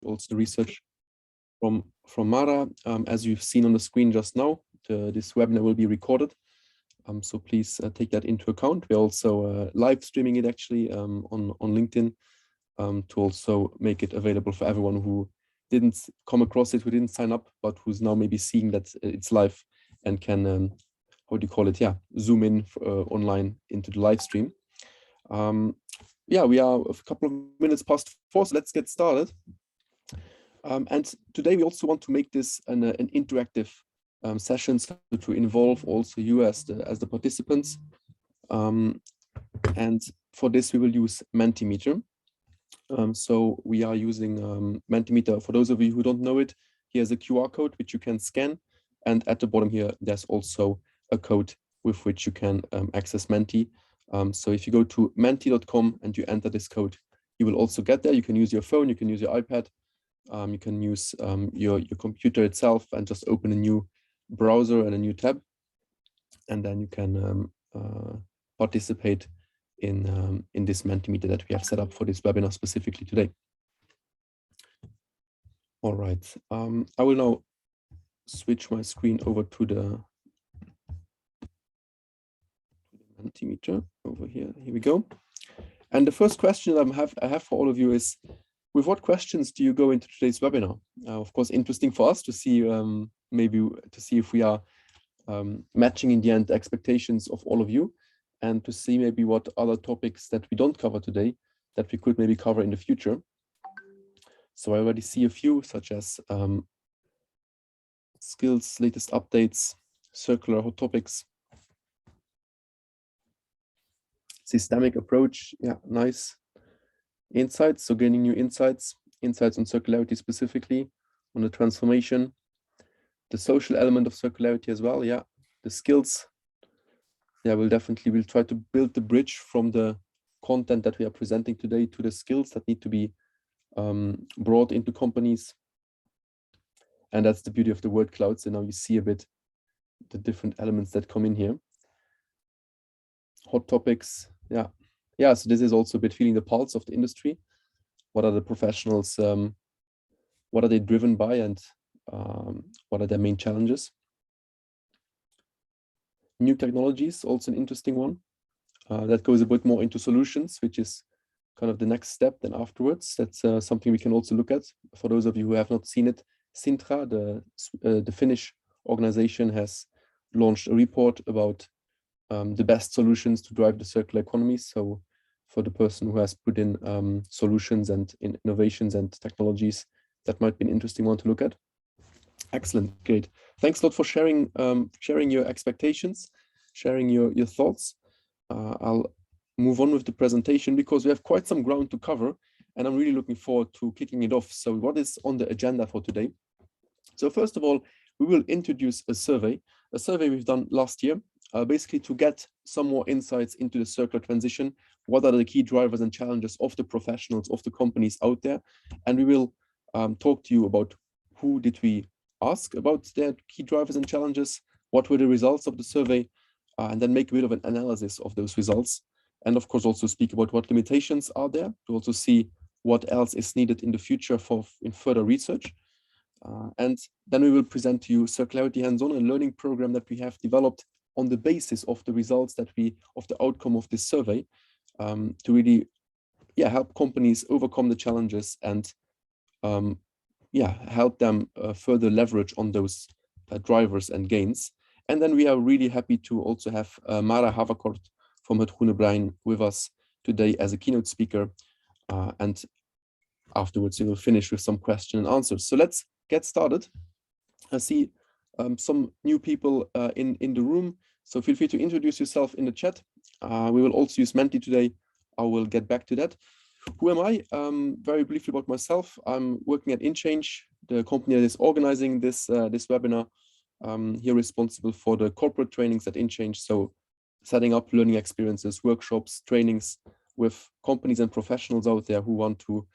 also the research from Mara. As you've seen on the screen just now, this webinar will be recorded. So please take that into account. We're also live streaming it actually on LinkedIn to also make it available for everyone who didn't come across it, who didn't sign up, but who's now maybe seeing that it's live and can, how do you call it? Yeah, zoom in online into the live stream. Yeah, we are a couple of minutes past 4, so let's get started. And today we also want to make this an interactive session, so to involve also you as the participants. And for this we will use Mentimeter. So we are using Mentimeter. For those of you who don't know it, here's a QR code which you can scan, and at the bottom here there's also a code with which you can access Menti. So if you go to menti.com and you enter this code, you will also get there. You can use your phone, you can use your iPad, you can use your computer itself and just open a new browser and a new tab, and then you can participate in this Mentimeter that we have set up for this webinar specifically today. All right, I will now switch my screen over to the Mentimeter over here. Here we go. And the first question I have for all of you is, with what questions do you go into today's webinar? Of course, interesting for us to see, maybe to see if we are matching in the end the expectations of all of you, and to see maybe what other topics that we don't cover today that we could maybe cover in the future. So I already see a few, such as skills, latest updates, circular hot topics, systemic approach, yeah, nice. Insights, so gaining new insights on circularity specifically, on the transformation, the social element of circularity as well, yeah, the skills. Yeah, we'll try to build the bridge from the content that we are presenting today to the skills that need to be brought into companies. And that's the beauty of the word cloud. So now you see a bit the different elements that come in here. Hot topics, yeah. Yeah, so this is also a bit feeling the pulse of the industry. What are the professionals, what are they driven by, and what are their main challenges? New technologies, also an interesting one. That goes a bit more into solutions, which is kind of the next step then afterwards. That's something we can also look at. For those of you who have not seen it, Sintra, the Finnish organization, has launched a report about the best solutions to drive the circular economy. So for the person who has put in solutions and innovations and technologies, that might be an interesting one to look at. Excellent, great. Thanks a lot for sharing your expectations, sharing your thoughts. I'll move on with the presentation because we have quite some ground to cover, and I'm really looking forward to kicking it off. So what is on the agenda for today? So first of all, we will introduce a survey we've done last year, basically to get some more insights into the circular transition. What are the key drivers and challenges of the professionals, of the companies out there? And we will talk to you about who did we ask about their key drivers and challenges, what were the results of the survey, and then make a bit of an analysis of those results. And of course, also speak about what limitations are there, to also see what else is needed in the future in further research. And then we will present to you Circularity Hands-on, a learning program that we have developed on the basis of the results of the outcome of this survey, to really, help companies overcome the challenges and, help them further leverage on those drivers and gains. And then we are really happy to also have Mara Haverkort from Het Groene Brein with us today as a keynote speaker. And afterwards, we will finish with some question and answers. So let's get started. I see some new people in the room, so feel free to introduce yourself in the chat. We will also use Menti today. I will get back to that. Who am I? Very briefly about myself. I'm working at InChange, the company that is organizing this webinar. Here responsible for the corporate trainings at InChange, so setting up learning experiences, workshops, trainings with companies and professionals out there who want to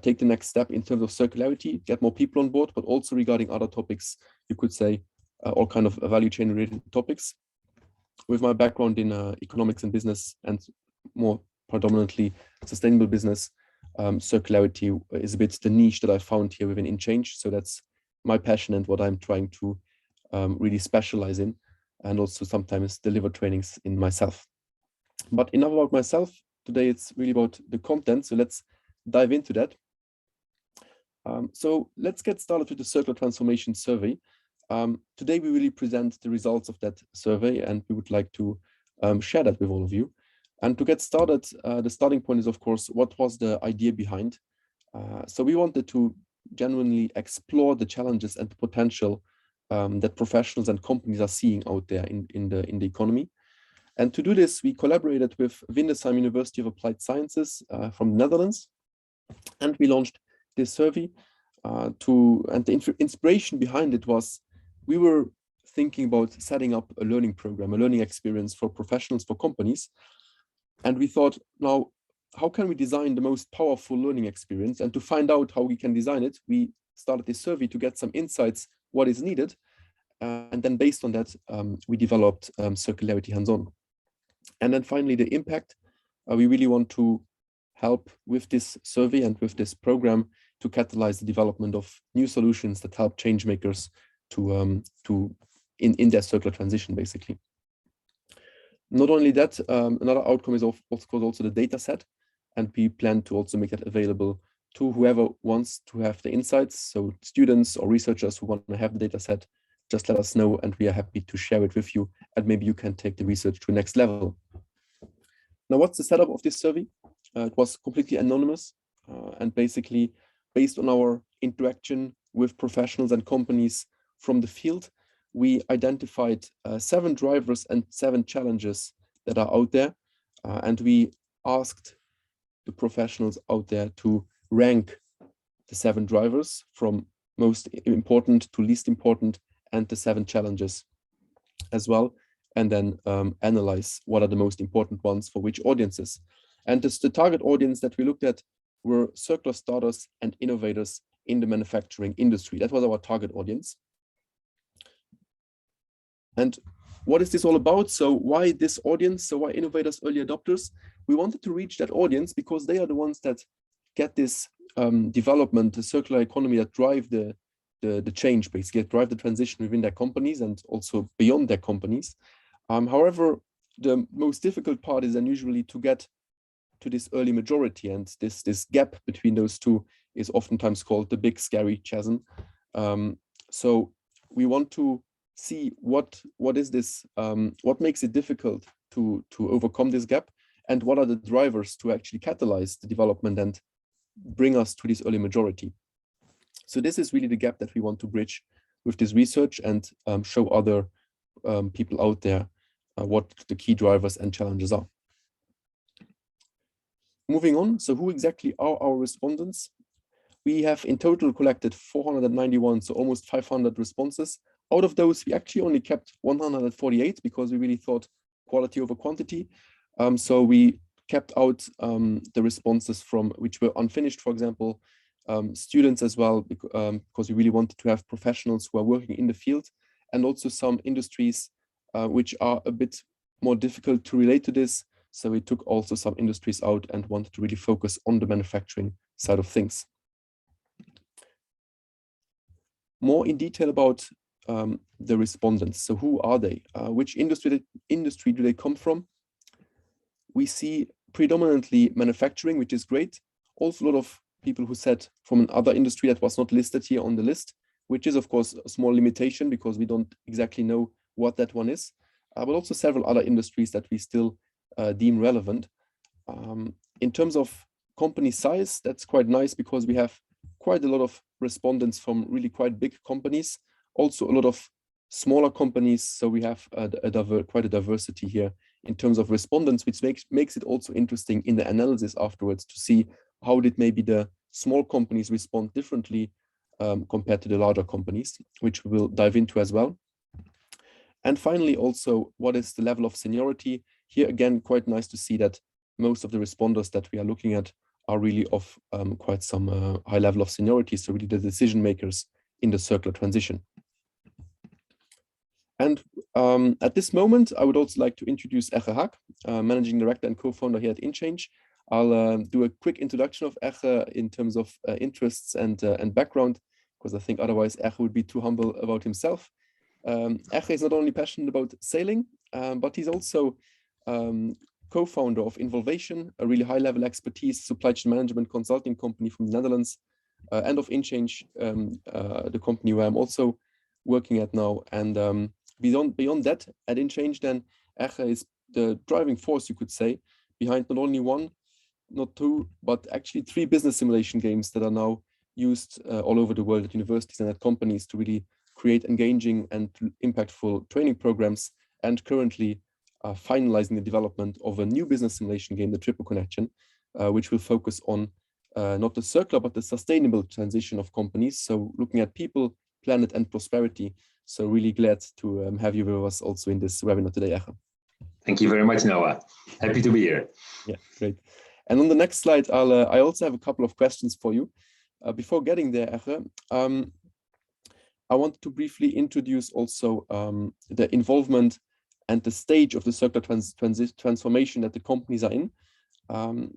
take the next step in terms of circularity, get more people on board, but also regarding other topics, you could say all kind of value chain related topics. With my background in economics and business, and more predominantly sustainable business, circularity is a bit the niche that I found here within InChange. So that's my passion and what I'm trying to really specialize in, and also sometimes deliver trainings in myself. But enough about myself. Today it's really about the content. So let's dive into that. So let's get started with the Circular Transformation Survey. Today we really present the results of that survey, and we would like to share that with all of you. And to get started, the starting point is, of course, what was the idea behind? So we wanted to genuinely explore the challenges and the potential that professionals and companies are seeing out there in the economy. And to do this, we collaborated with Windesheim University of Applied Sciences from the Netherlands, and we launched this survey. And the inspiration behind it was, we were thinking about setting up a learning program, a learning experience for professionals, for companies. And we thought, now, how can we design the most powerful learning experience? And to find out how we can design it, we started this survey to get some insights, what is needed. And then based on that, we developed Circularity Hands-On. And then finally, the impact. We really want to help with this survey and with this program to catalyze the development of new solutions that help change makers in their circular transition, basically. Not only that, another outcome is of course also the data set, and we plan to also make that available to whoever wants to have the insights. So students or researchers who want to have the data set, just let us know, and we are happy to share it with you, and maybe you can take the research to the next level. Now, what's the setup of this survey? It was completely anonymous, and basically based on our interaction with professionals and companies from the field, we identified 7 drivers and 7 challenges that are out there, and we asked the professionals out there to rank the 7 drivers from most important to least important, and the 7 challenges as well, and then analyze what are the most important ones for which audiences. And the target audience that we looked at were circular starters and innovators in the manufacturing industry. That was our target audience. And what is this all about? So why this audience? So why innovators, early adopters? We wanted to reach that audience because they are the ones that get this development, the circular economy, that drive the change, basically, that drive the transition within their companies and also beyond their companies. However, the most difficult part is then usually to get to this early majority, and this gap between those two is oftentimes called the big scary chasm. So we want to see what is this, what makes it difficult to overcome this gap, and what are the drivers to actually catalyze the development and bring us to this early majority. So this is really the gap that we want to bridge with this research, and show other people out there what the key drivers and challenges are. Moving on, so who exactly are our respondents? We have in total collected 491, so almost 500 responses. Out of those, we actually only kept 148 because we really thought quality over quantity. So we kept out the responses from which were unfinished, for example, students as well, because we really wanted to have professionals who are working in the field, and also some industries which are a bit more difficult to relate to this. So we took also some industries out and wanted to really focus on the manufacturing side of things. More in detail about the respondents. So who are they? Which industry do they come from? We see predominantly manufacturing, which is great. Also a lot of people who said from another industry that was not listed here on the list, which is of course a small limitation because we don't exactly know what that one is, but also several other industries that we still deem relevant. In terms of company size, that's quite nice because we have quite a lot of respondents from really quite big companies, also a lot of smaller companies. So we have quite a diversity here in terms of respondents, which makes it also interesting in the analysis afterwards to see how did maybe the small companies respond differently compared to the larger companies, which we will dive into as well. And finally, also, what is the level of seniority? Here again, quite nice to see that most of the responders that we are looking at are really of quite some high level of seniority, so really the decision makers in the circular transition. And at this moment, I would also like to introduce Eche Hack, Managing Director and co-founder here at InChange. I'll do a quick introduction of Eche in terms of interests and background, because I think otherwise Eche would be too humble about himself. Eche is not only passionate about sailing, but he's also co-founder of Involvation, a really high-level expertise supply chain management consulting company from the Netherlands, and of InChange, the company where I'm also working at now. And beyond that, at InChange, then Eche is the driving force, you could say, behind not only one, not two, but actually 3 business simulation games that are now used all over the world at universities and at companies to really create engaging and impactful training programs, and currently finalizing the development of a new business simulation game, the Triple Connection, which will focus on not the circular, but the sustainable transition of companies. So looking at people, planet, and prosperity. So really glad to have you with us also in this webinar today, Eche. Thank you very much, Noah. Happy to be here. Yeah, great. And on the next slide, I also have a couple of questions for you. Before getting there, Eche, I want to briefly introduce also the involvement and the stage of the circular transformation that the companies are in.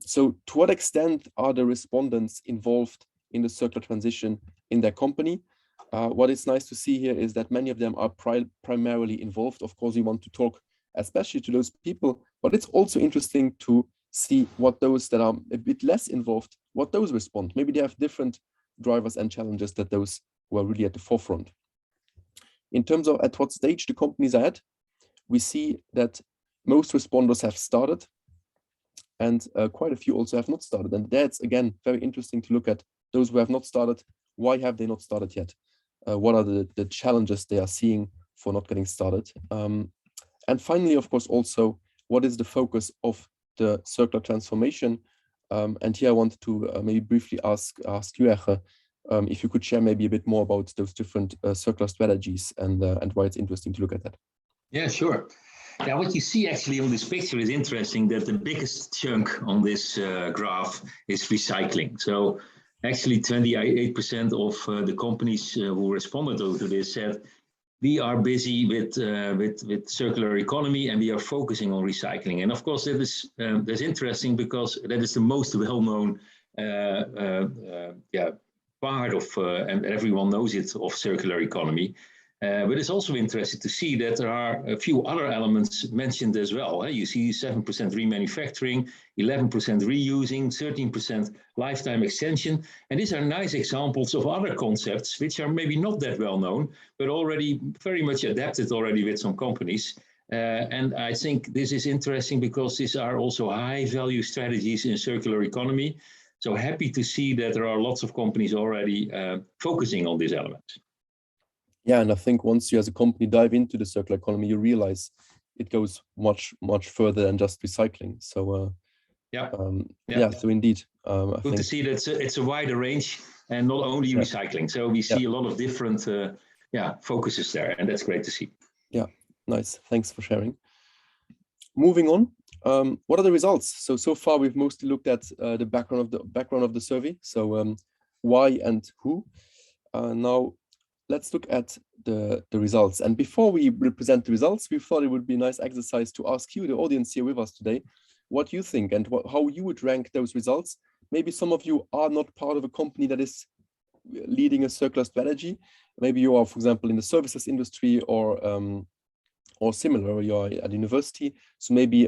So to what extent are the respondents involved in the circular transition in their company? What is nice to see here is that many of them are primarily involved. Of course, we want to talk especially to those people, but it's also interesting to see what those that are a bit less involved, what those respond. Maybe they have different drivers and challenges that those who are really at the forefront. In terms of at what stage the companies are at, we see that most responders have started, and quite a few also have not started. And that's, again, very interesting to look at those who have not started. Why have they not started yet? What are the challenges they are seeing for not getting started? And finally, of course, also, what is the focus of the circular transformation? And here I want to maybe briefly ask you, Eche, if you could share maybe a bit more about those different circular strategies and why it's interesting to look at that. Yeah, sure. Yeah, what you see actually on this picture is interesting, that the biggest chunk on this graph is recycling. So actually 28% of the companies who responded to this said, we are busy with circular economy and we are focusing on recycling. And of course, that is that's interesting because that is the most well-known part of, and everyone knows it, of circular economy. But it's also interesting to see that there are a few other elements mentioned as well. You see 7% remanufacturing, 11% reusing, 13% lifetime extension. And these are nice examples of other concepts which are maybe not that well known, but already very much adapted already with some companies. And I think this is interesting because these are also high value strategies in circular economy. So happy to see that there are lots of companies already focusing on these elements. Yeah, and I think once you as a company dive into the circular economy, you realize it goes much further than just recycling. So so indeed, I think to see that it's a wider range and not only recycling. So we see a lot of different focuses there, and that's great to see. Yeah, nice. Thanks for sharing. Moving on, what are the results? So far we've mostly looked at the background of the survey. So why and who. Now let's look at the results. And before we present the results, we thought it would be a nice exercise to ask you, the audience here with us today, what you think and how you would rank those results. Maybe some of you are not part of a company that is leading a circular strategy. Maybe you are, for example, in the services industry or similar, or you're at university. So maybe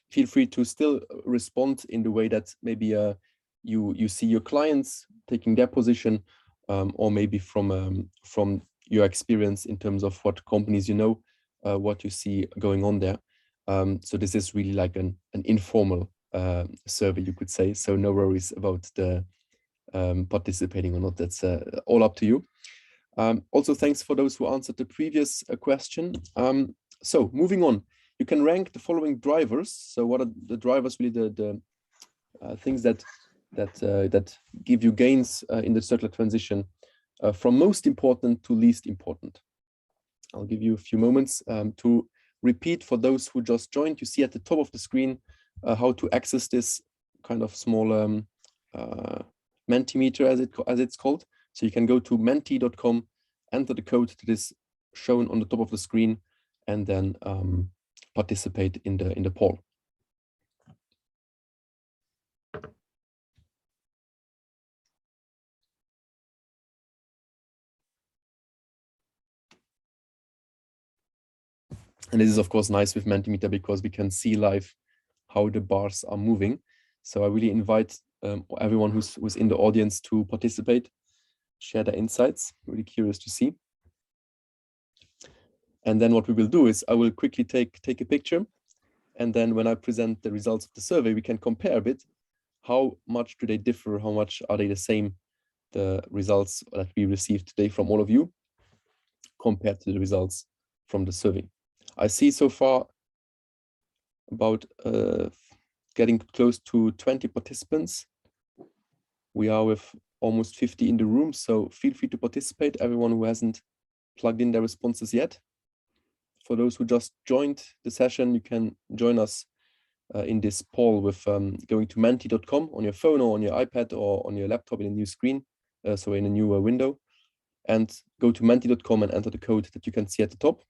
feel free to still respond in the way that maybe you see your clients taking their position, or maybe from your experience in terms of what companies what you see going on there. So this is really like an informal survey, you could say. So no worries about the participating or not. That's all up to you. Also, thanks for those who answered the previous question. So moving on, you can rank the following drivers. So what are the drivers, really the things that give you gains in the circular transition, from most important to least important. I'll give you a few moments to repeat for those who just joined. You see at the top of the screen how to access this kind of small Mentimeter, as it's called. So you can go to menti.com, enter the code that is shown on the top of the screen, and then participate in the poll. And this is of course nice with Mentimeter because we can see live how the bars are moving. So I really invite everyone who's in the audience to participate, share their insights. Really curious to see. And then what we will do is I will quickly take a picture. And then when I present the results of the survey, we can compare a bit. How much do they differ? How much are they the same? The results that we received today from all of you compared to the results from the survey. I see so far about getting close to 20 participants. We are with almost 50 in the room, so feel free to participate, everyone who hasn't plugged in their responses yet. For those who just joined the session, you can join us in this poll with going to menti.com on your phone or on your iPad or on your laptop in a new screen, so in a new window, and go to menti.com and enter the code that you can see at the top.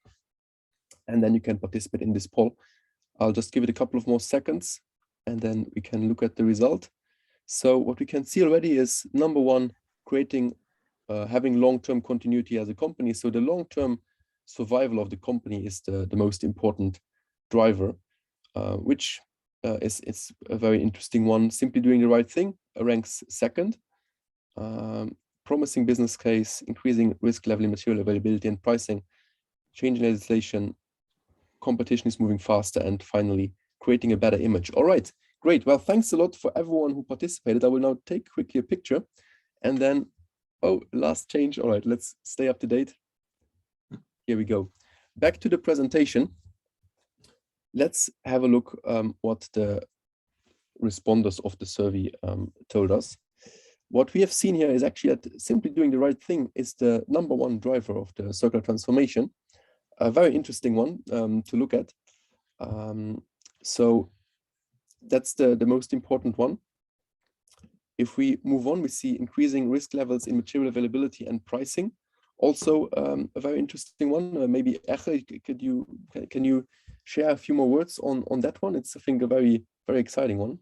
And then you can participate in this poll. I'll just give it a couple of more seconds and then we can look at the result. So what we can see already is number one, having long-term continuity as a company. So the long-term survival of the company is the most important driver, which is a very interesting one. Simply doing the right thing ranks second. Promising business case, increasing risk level in material availability and pricing, changing legislation, competition is moving faster, and finally creating a better image. All right, great. Well, thanks a lot for everyone who participated. I will now take quickly a picture and then, oh, last change. All right, let's stay up to date. Here we go. Back to the presentation. Let's have a look what the responders of the survey told us. What we have seen here is actually that simply doing the right thing is the number one driver of the circular transformation. A very interesting one to look at. So that's the most important one. If we move on, we see increasing risk levels in material availability and pricing. Also, a very interesting one. Maybe Eche, can you share a few more words on that one? It's, I think, a very exciting one.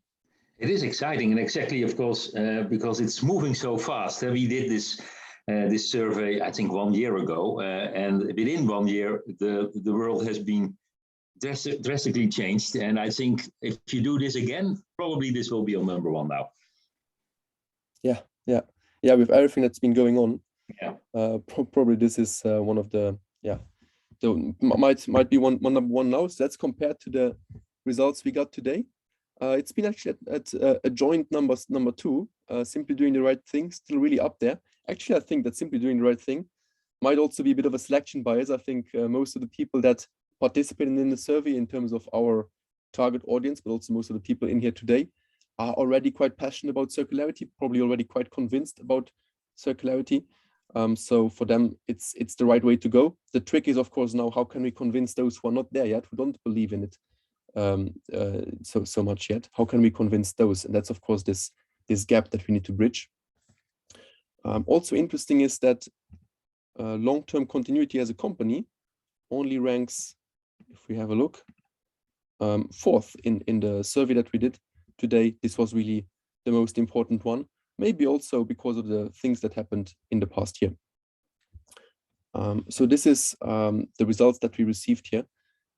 It is exciting, and exactly, of course, because it's moving so fast. We did this survey, I think, 1 year ago, and within 1 year, the world has been drastically changed. And I think if you do this again, probably this will be on number one now. Yeah. With everything that's been going on, probably this is one of the might be one number one now. So that's compared to the results we got today. It's been actually at a joint number two. Simply doing the right thing, still really up there. Actually, I think that simply doing the right thing might also be a bit of a selection bias. I think most of the people that participated in the survey in terms of our target audience, but also most of the people in here today, are already quite passionate about circularity, probably already quite convinced about circularity. So for them, it's the right way to go. The trick is, of course, now how can we convince those who are not there yet, who don't believe in it so much yet? How can we convince those? And that's, of course, this gap that we need to bridge. Also interesting is that long-term continuity as a company only ranks, if we have a look, fourth in the survey that we did today. This was really the most important one, maybe also because of the things that happened in the past year. So this is the results that we received here.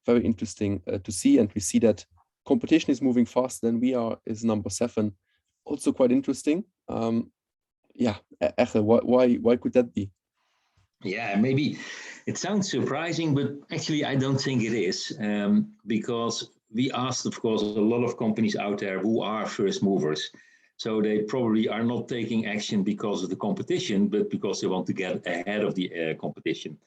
Very interesting to see, and we see that competition is moving faster than we are is number 7. Also quite interesting. Yeah, Eche, why could that be? Yeah, maybe it sounds surprising, but actually I don't think it is, because we asked, of course, a lot of companies out there who are first movers. So they probably are not taking action because of the competition, but because they want to get ahead of the competition.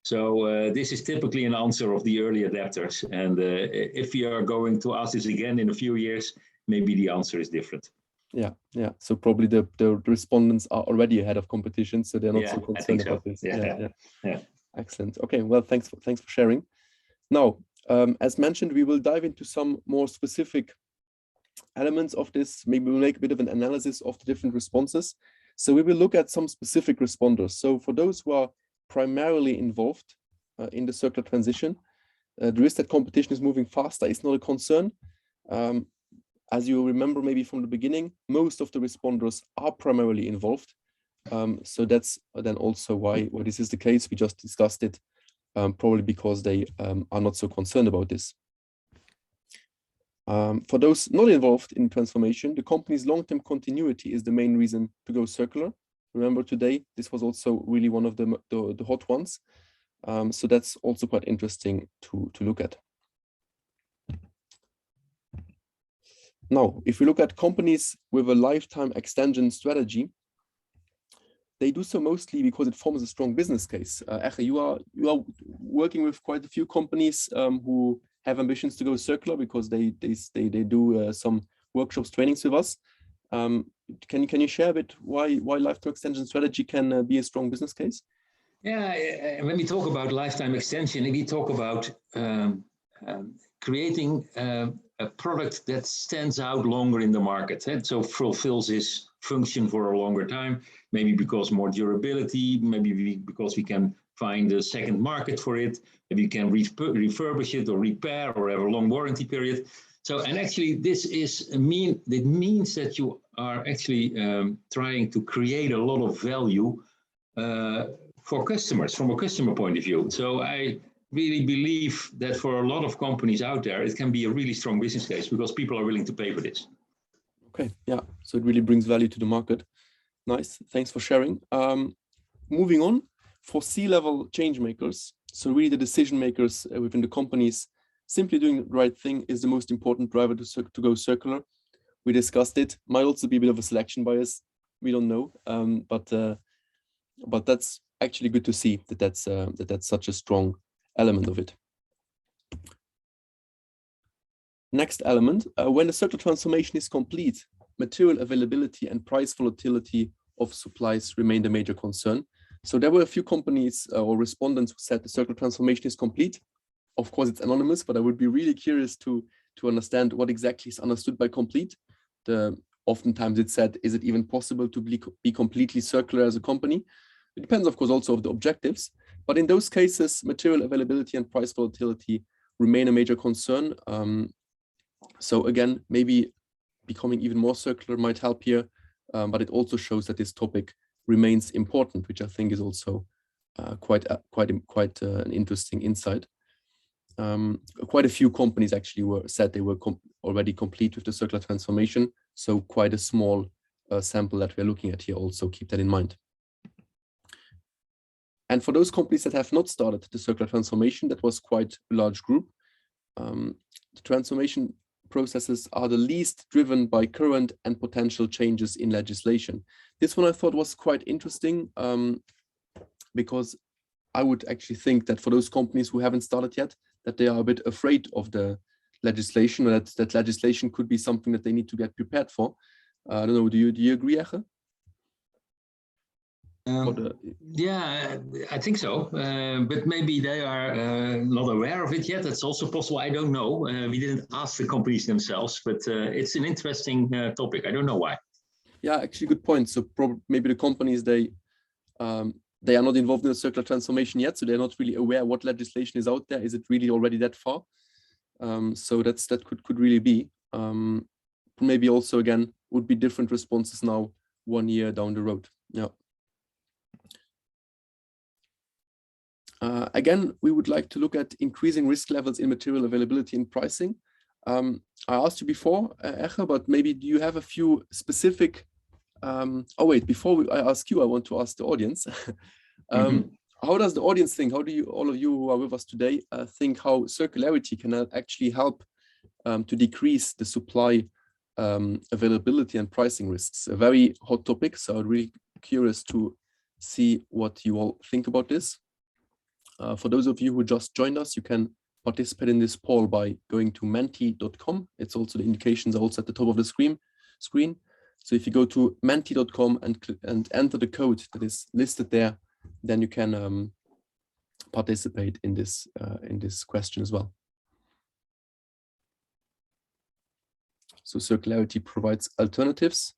So this is typically an answer of the early adapters. And if we are going to ask this again in a few years, maybe the answer is different. Yeah. So probably the respondents are already ahead of competition, so they're not so concerned about this. Yeah. Excellent. Okay, well, thanks for sharing. Now, as mentioned, we will dive into some more specific elements of this. Maybe we'll make a bit of an analysis of the different responses. So we will look at some specific responders. So for those who are primarily involved in the circular transition, the risk that competition is moving faster is not a concern. As you remember, maybe from the beginning, most of the responders are primarily involved. So that's then also why this is the case. We just discussed it probably because they are not so concerned about this. For those not involved in transformation, the company's long-term continuity is the main reason to go circular. Remember today, this was also really one of the hot ones. So that's also quite interesting to look at. Now, if we look at companies with a lifetime extension strategy, they do so mostly because it forms a strong business case. Eche, you are working with quite a few companies who have ambitions to go circular because they do some workshops, trainings with us. Can you share a bit why lifetime extension strategy can be a strong business case? Yeah, when we talk about lifetime extension, we talk about creating a product that stands out longer in the market, and so fulfills its function for a longer time, maybe because more durability, maybe because we can find a second market for it, maybe you can refurbish it or repair or have a long warranty period. So, and actually this it means that you are actually trying to create a lot of value for customers, from a customer point of view. So I really believe that for a lot of companies out there, it can be a really strong business case because people are willing to pay for this. Okay, yeah, so it really brings value to the market. Nice, thanks for sharing. Moving on, for C-level change makers, so really the decision makers within the companies, simply doing the right thing is the most important driver to go circular. We discussed it, might also be a bit of a selection bias, we don't know, but that's actually good to see that that's such a strong element of it. Next element, when the circular transformation is complete, material availability and price volatility of supplies remain the major concern. So there were a few companies or respondents who said the circular transformation is complete. Of course, it's anonymous, but I would be really curious to understand what exactly is understood by complete. Oftentimes it's said, is it even possible to be completely circular as a company? It depends, of course, also of the objectives. But in those cases, material availability and price volatility remain a major concern. So again, maybe becoming even more circular might help here, but it also shows that this topic remains important, which I think is also quite an interesting insight. Quite a few companies actually said they were already complete with the circular transformation. So quite a small sample that we're looking at here, also keep that in mind. And for those companies that have not started the circular transformation, that was quite a large group. The transformation processes are the least driven by current and potential changes in legislation. This one I thought was quite interesting because I would actually think that for those companies who haven't started yet, that they are a bit afraid of the legislation, or that legislation could be something that they need to get prepared for. I don't know, do you agree, Eche? Yeah, I think so, but maybe they are not aware of it yet. That's also possible. I don't know. We didn't ask the companies themselves, but it's an interesting topic. I don't know why. Yeah, actually, good point. So maybe the companies, they are not involved in the circular transformation yet, so they're not really aware what legislation is out there. Is it really already that far? So that could really be. Maybe also again would be different responses now 1 year down the road. Yeah. Again, we would like to look at increasing risk levels in material availability and pricing. I asked you before, Eche, but maybe do you have a few specific... oh wait, before I ask you, I want to ask the audience. How does the audience think? How do you, all of you who are with us today, think how circularity can actually help to decrease the supply availability and pricing risks? A very hot topic, so I'm really curious to see what you all think about this. For those of you who just joined us, you can participate in this poll by going to menti.com. It's also the indications are also at the top of the screen. So if you go to menti.com and enter the code that is listed there, then you can participate in this question as well. So circularity provides alternatives.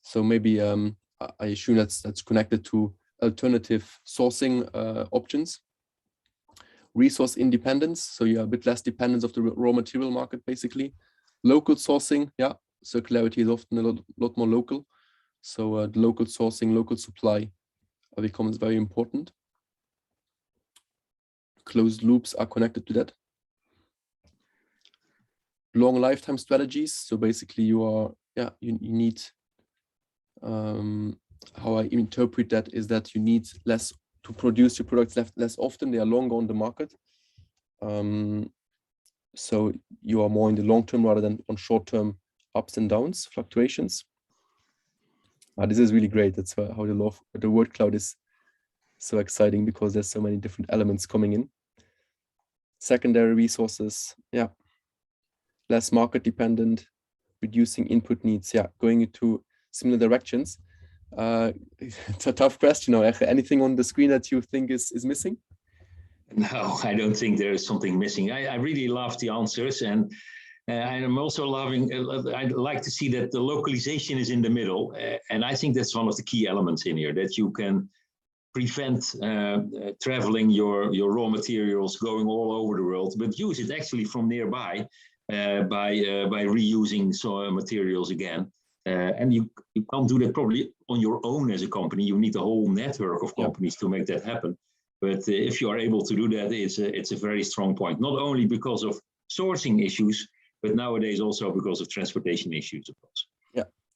So maybe I assume that's connected to alternative sourcing options. Resource independence, so you're a bit less dependent of the raw material market, basically. Local sourcing, yeah, circularity is often a lot more local. So the local sourcing, local supply becomes very important. closed loops are connected to that. Long lifetime strategies. So basically you are, you need, how I interpret that is that you need less to produce your products less often. They are longer on the market. So you are more in the long term rather than on short term ups and downs, fluctuations. This is really great. That's how the word cloud is so exciting, because there's so many different elements coming in. Secondary resources, less market dependent, reducing input needs, going into similar directions. It's a tough question. Anything on the screen that you think is missing? No, I don't think there is something missing. I really love the answers, and I'm also loving, I'd like to see that the localization is in the middle. And I think that's one of the key elements in here, that you can prevent traveling your raw materials going all over the world, but use it actually from nearby by reusing some materials again. And you can't do that probably on your own as a company. You need a whole network of companies to make that happen. But if you are able to do that, it's a very strong point, not only because of sourcing issues, but nowadays also because of transportation issues, of course.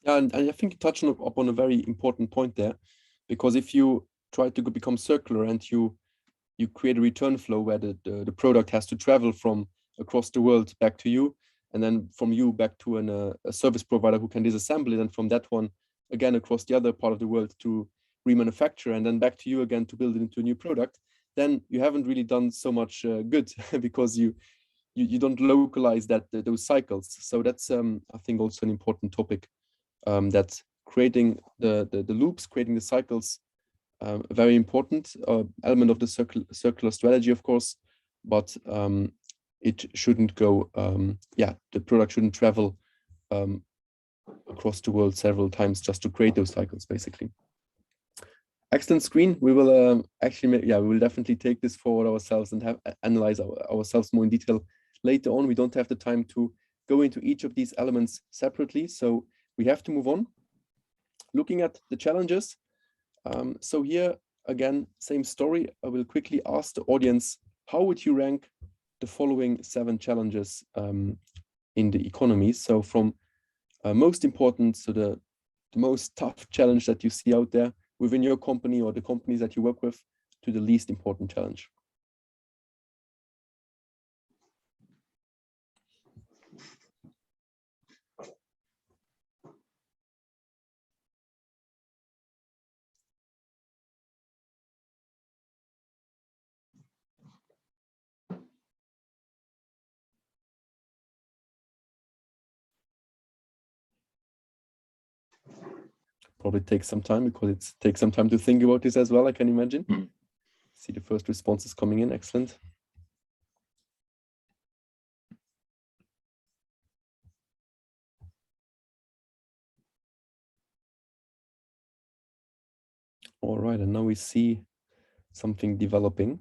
And I think you touched upon a very important point there, because if you try to become circular and you create a return flow where the product has to travel from across the world back to you, and then from you back to a service provider who can disassemble it, and from that one again across the other part of the world to remanufacture, and then back to you again to build it into a new product, then you haven't really done so much good because you don't localize those cycles. So that's I think also an important topic, that creating the loops, creating the cycles, a very important element of the circular strategy, of course, but it shouldn't go, the product shouldn't travel across the world several times just to create those cycles, basically. Excellent screen. We will actually, we will definitely take this forward ourselves and analyze ourselves more in detail later on. We don't have the time to go into each of these elements separately, so we have to move on. Looking at the challenges. So here, again, same story. I will quickly ask the audience, how would you rank the following 7 challenges in the economy? So from most important to the most tough challenge that you see out there within your company or the companies that you work with, to the least important challenge. Probably takes some time, because it takes some time to think about this as well, I can imagine. See the first responses coming in. Excellent. All right, and now we see something developing.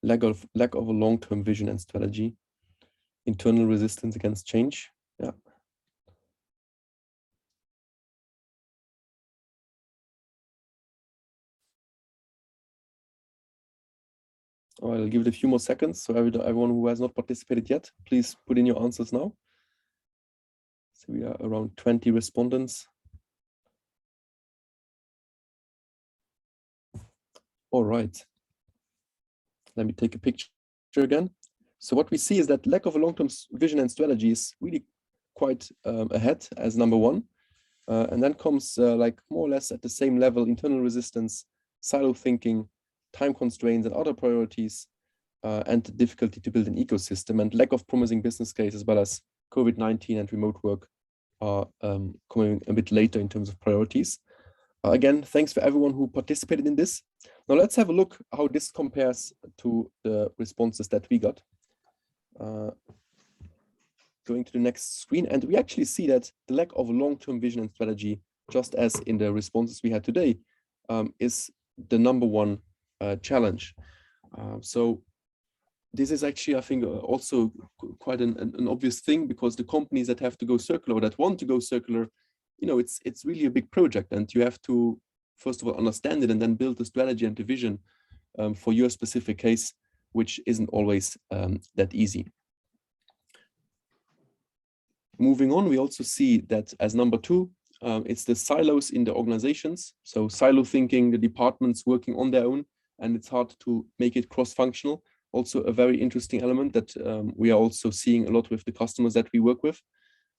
Lack of a long-term vision and strategy. Internal resistance against change. I'll give it a few more seconds. So everyone who has not participated yet, please put in your answers now. So we are around 20 respondents. All right. Let me take a picture again. So what we see is that lack of a long-term vision and strategy is really quite ahead as number 1. And then comes like more or less at the same level, internal resistance, silo thinking, time constraints and other priorities, and the difficulty to build an ecosystem, and lack of promising business case, as well as COVID-19 and remote work are coming a bit later in terms of priorities. Again, thanks for everyone who participated in this. Now let's have a look how this compares to the responses that we got. Going to the next screen, and we actually see that the lack of a long-term vision and strategy, just as in the responses we had today, is the number 1 challenge. So this is actually, I think, also quite an obvious thing, because the companies that have to go circular or that want to go circular, it's really a big project, and you have to first of all understand it and then build the strategy and the vision for your specific case, which isn't always that easy. Moving on, we also see that as number 2, it's the silos in the organizations. So silo thinking, the departments working on their own, and it's hard to make it cross-functional. Also a very interesting element that we are also seeing a lot with the customers that we work with,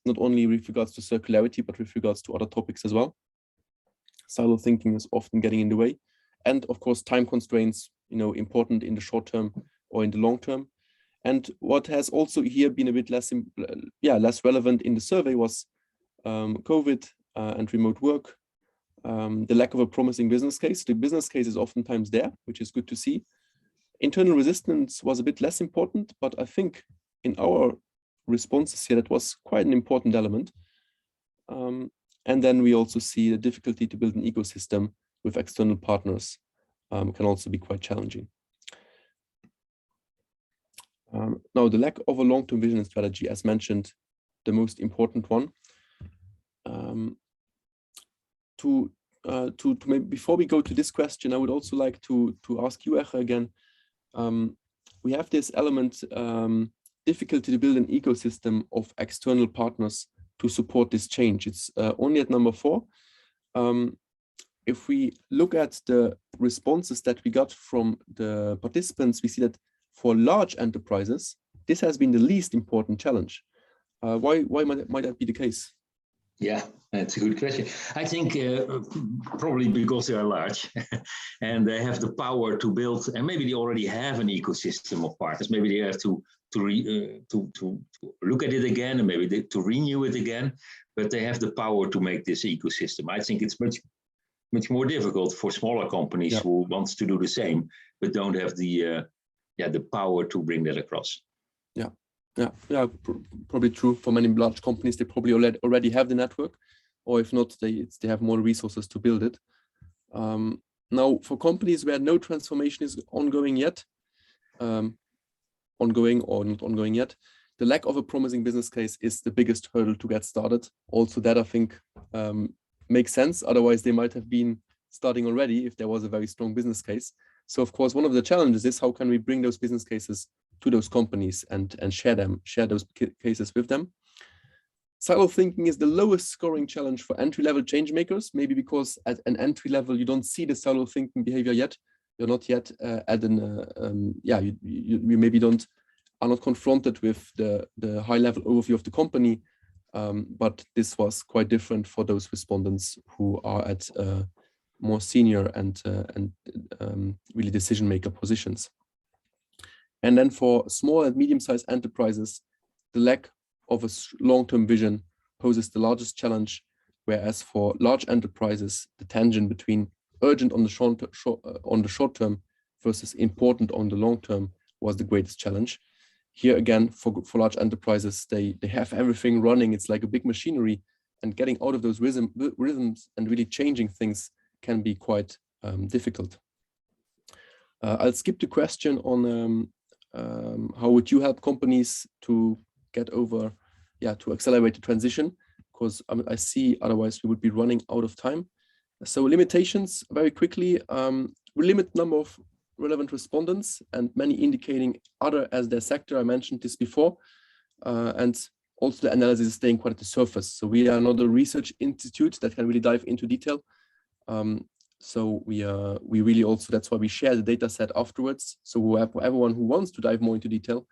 not only with regards to circularity, but with regards to other topics as well. Silo thinking is often getting in the way. And of course, time constraints, important in the short term or in the long term. And what has also here been a bit less relevant in the survey was COVID and remote work, the lack of a promising business case. The business case is oftentimes there, which is good to see. Internal resistance was a bit less important, but I think in our responses here, that was quite an important element. And then we also see the difficulty to build an ecosystem with external partners can also be quite challenging. Now, the lack of a long-term vision and strategy, as mentioned, the most important one. Maybe before we go to this question, I would also like to ask you, Eche, again. We have this element, difficulty to build an ecosystem of external partners to support this change. It's only at number 4. If we look at the responses that we got from the participants, we see that for large enterprises, this has been the least important challenge. Why might that be the case? Yeah, that's a good question. I think probably because they are large and they have the power to build, and maybe they already have an ecosystem of partners. Maybe they have to look at it again, and maybe to renew it again. But they have the power to make this ecosystem. I think it's much more difficult for smaller companies who wants to do the same, but don't have the power to bring that across. Yeah, probably true for many large companies. They probably already have the network, or if not, they have more resources to build it. Now, for companies where no transformation is ongoing yet, ongoing or not ongoing yet, the lack of a promising business case is the biggest hurdle to get started. Also, that I think makes sense. Otherwise, they might have been starting already if there was a very strong business case. So, of course, one of the challenges is how can we bring those business cases to those companies and share those cases with them. Silo thinking is the lowest scoring challenge for entry-level change makers, maybe because at an entry level, you don't see the silo thinking behavior yet. You're not yet at an, you maybe are not confronted with the high-level overview of the company, but this was quite different for those respondents who are at more senior and really decision-maker positions. And then for small and medium-sized enterprises, the lack of a long-term vision poses the largest challenge, whereas for large enterprises, the tension between urgent on the short term versus important on the long term was the greatest challenge. Here again, for large enterprises, they have everything running. It's like a big machinery, and getting out of those rhythms and really changing things can be quite difficult. I'll skip the question on how would you help companies to get over, to accelerate the transition, because I see otherwise we would be running out of time. So limitations, very quickly, we limit number of relevant respondents and many indicating other as their sector. I mentioned this before, and also the analysis is staying quite at the surface. So we are not a research institute that can really dive into detail. So we really also, that's why we share the data set afterwards. So everyone who wants to dive more into detail,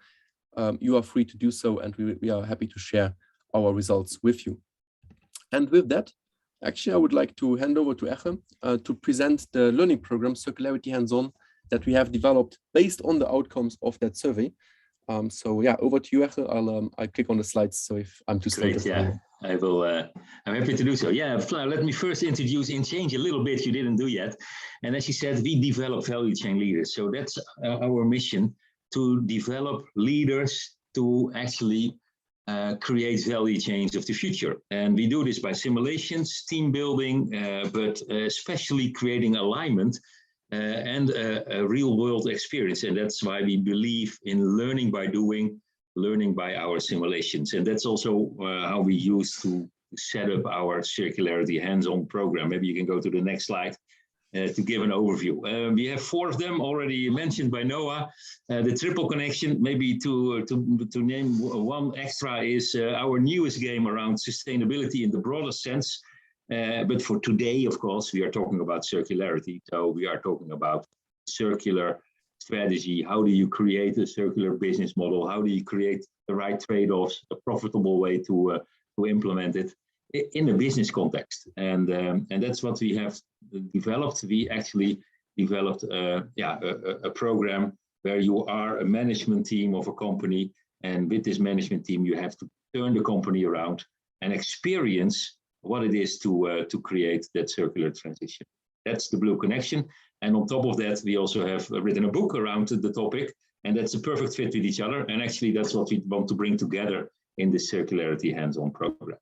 you are free to do so, and we are happy to share our results with you. And with that, actually, I would like to hand over to Eche to present the learning program, Circularity Hands-On, that we have developed based on the outcomes of that survey. So yeah, over to you, Eche. I'll click on the slides. So if I'm too slow. Great, yeah, I will. I'm happy to do so. Yeah, let me first introduce InChange a little bit. You didn't do yet. And as you said, we develop value chain leaders. So that's our mission, to develop leaders to actually create value chains of the future. And we do this by simulations, team building, but especially creating alignment and a real world experience. And that's why we believe in learning by doing, learning by our simulations. And that's also how we use to set up our circularity hands-on program. Maybe you can go to the next slide. to give an overview. We have 4 of them already mentioned by Noah. The triple connection, maybe to name one extra, is our newest game around sustainability in the broader sense. But for today, of course, we are talking about circularity. So we are talking about circular strategy. How do you create a circular business model? How do you create the right trade-offs, a profitable way to implement it in a business context? And that's what we have developed. We actually developed a program where you are a management team of a company, and with this management team you have to turn the company around and experience what it is to create that circular transition. That's the Blue Connection. And on top of that, we also have written a book around the topic, and that's a perfect fit with each other. And actually, that's what we want to bring together in this Circularity Hands-On program.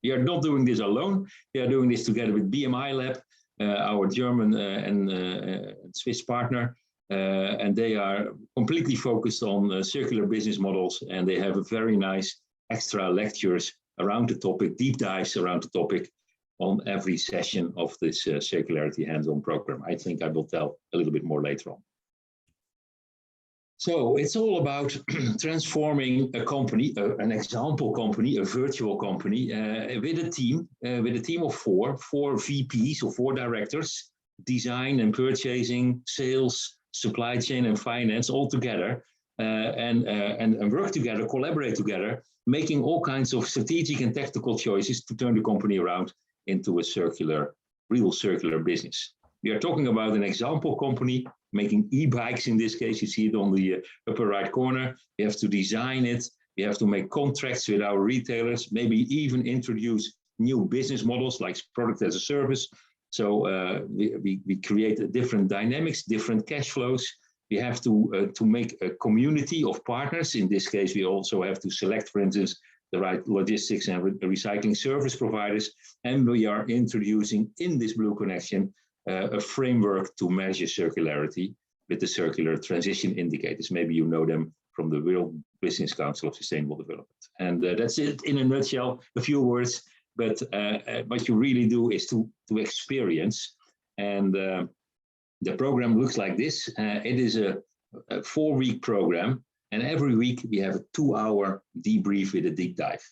We are not doing this alone. We are doing this together with BMI Lab, our German and Swiss partner. And they are completely focused on circular business models, and they have a very nice extra lectures around the topic, deep dives around the topic on every session of this Circularity Hands-On program. I think I will tell a little bit more later on. So it's all about transforming a company, an example company, a virtual company, with a team of 4 VPs or 4 directors, design and purchasing, sales, supply chain and finance all together, and work together, collaborate together, making all kinds of strategic and tactical choices to turn the company around into a real circular business. We are talking about an example company making e-bikes. In this case, you see it on the upper right corner. We have to design it. We have to make contracts with our retailers, maybe even introduce new business models like product as a service. So we create different dynamics, different cash flows. We have to make a community of partners. In this case, we also have to select, for instance, the right logistics and recycling service providers. And we are introducing in this Blue Connection a framework to measure circularity with the circular transition indicators. Maybe you know them from the World Business Council of Sustainable Development. And that's it in a nutshell, a few words. But what you really do is to experience. And the program looks like this. It is a 4-week program. And every week we have a 2-hour debrief with a deep dive.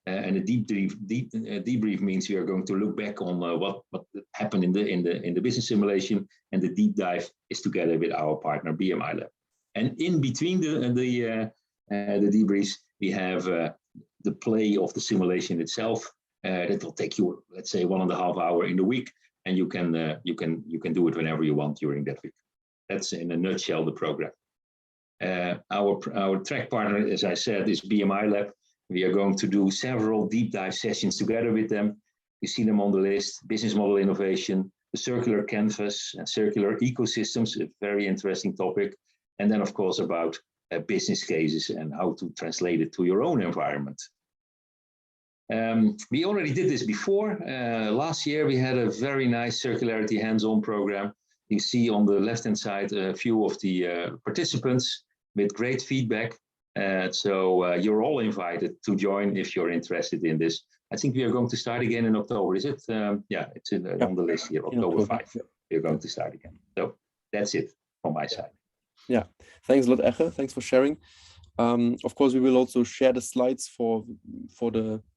And a debrief means we are going to look back on what happened in the business simulation, and the deep dive is together with our partner BMI Lab. And in between the debriefs, we have the play of the simulation itself. That will take you, let's say, 1.5 hours in the week, and you can do it whenever you want during that week. That's in a nutshell the program. Our track partner, as I said, is BMI Lab. We are going to do several deep dive sessions together with them. You see them on the list: business model innovation, the circular canvas, and circular ecosystems, a very interesting topic. And then, of course, about business cases and how to translate it to your own environment. We already did this before. Last year, we had a very nice Circularity Hands-On program. You see on the left-hand side a few of the participants with great feedback. So you're all invited to join if you're interested in this. I think we are going to start again in October, is it? Yeah, it's on the list here, October 5. We're going to start again. So that's it from my side. Yeah, thanks a lot, Eche. Thanks for sharing. Of course, we will also share the slides for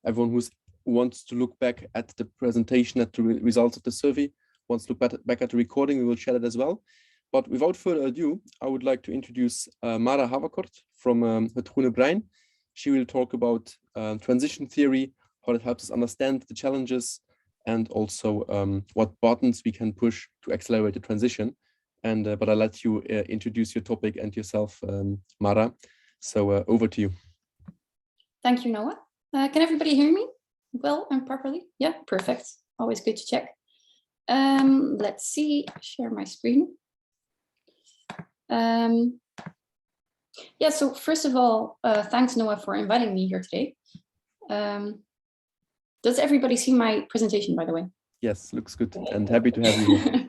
everyone who wants to look back at the presentation, at the results of the survey, wants to look back at the recording. We will share that as well. But without further ado, I would like to introduce Mara Haverkort from Het Groene Brein. She will talk about transition theory, how it helps us understand the challenges, and also what buttons we can push to accelerate the transition. And but I'll let you introduce your topic and yourself, Mara. So over to you. Thank you, Noah. Can everybody hear me well and properly? Yeah, perfect. Always good to check. Let's see, share my screen. Yeah, so first of all, thanks, Noah, for inviting me here today. Does everybody see my presentation, by the way? Yes, looks good, and happy to have you here.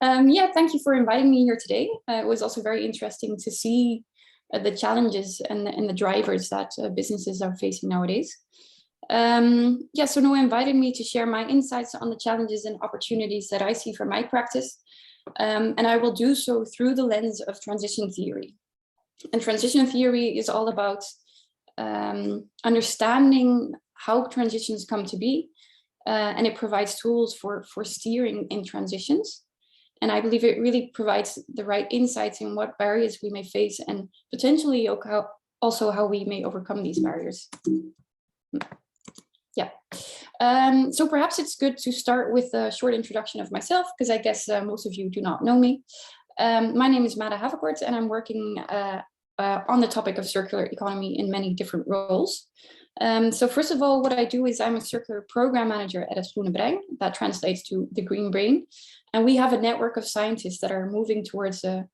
Yeah, thank you for inviting me here today. It was also very interesting to see the challenges and the drivers that businesses are facing nowadays. Yeah, so Noah invited me to share my insights on the challenges and opportunities that I see for my practice. And I will do so through the lens of transition theory. And transition theory is all about understanding how transitions come to be, and it provides tools for steering in transitions. And I believe it really provides the right insights in what barriers we may face and potentially also how we may overcome these barriers. Yeah, so perhaps it's good to start with a short introduction of myself, because I guess most of you do not know me. My name is Mada Haverkort, and I'm working on the topic of circular economy in many different roles. So first of all, what I do is I'm a circular program manager at Het Groene Brein. That translates to the green brain. And we have a network of scientists that are moving towards a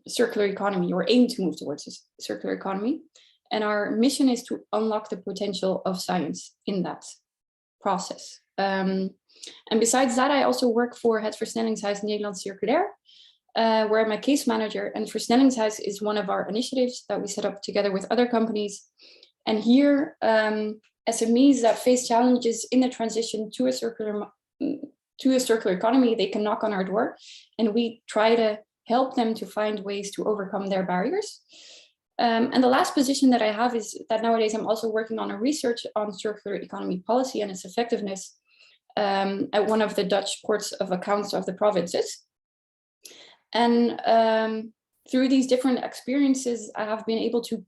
circular economy, or aim to move towards a circular economy. And our mission is to unlock the potential of science in that process. And besides that, I also work for het Versnellingshuis Nederland Circulair, where I'm a case manager. And Versnellingshuis is one of our initiatives that we set up together with other companies. And here, SMEs that face challenges in the transition to a circular economy, they can knock on our door, and we try to help them to find ways to overcome their barriers. And the last position that I have is that nowadays I'm also working on a research on circular economy policy and its effectiveness at one of the Dutch courts of accounts of the provinces. And through these different experiences, I have been able to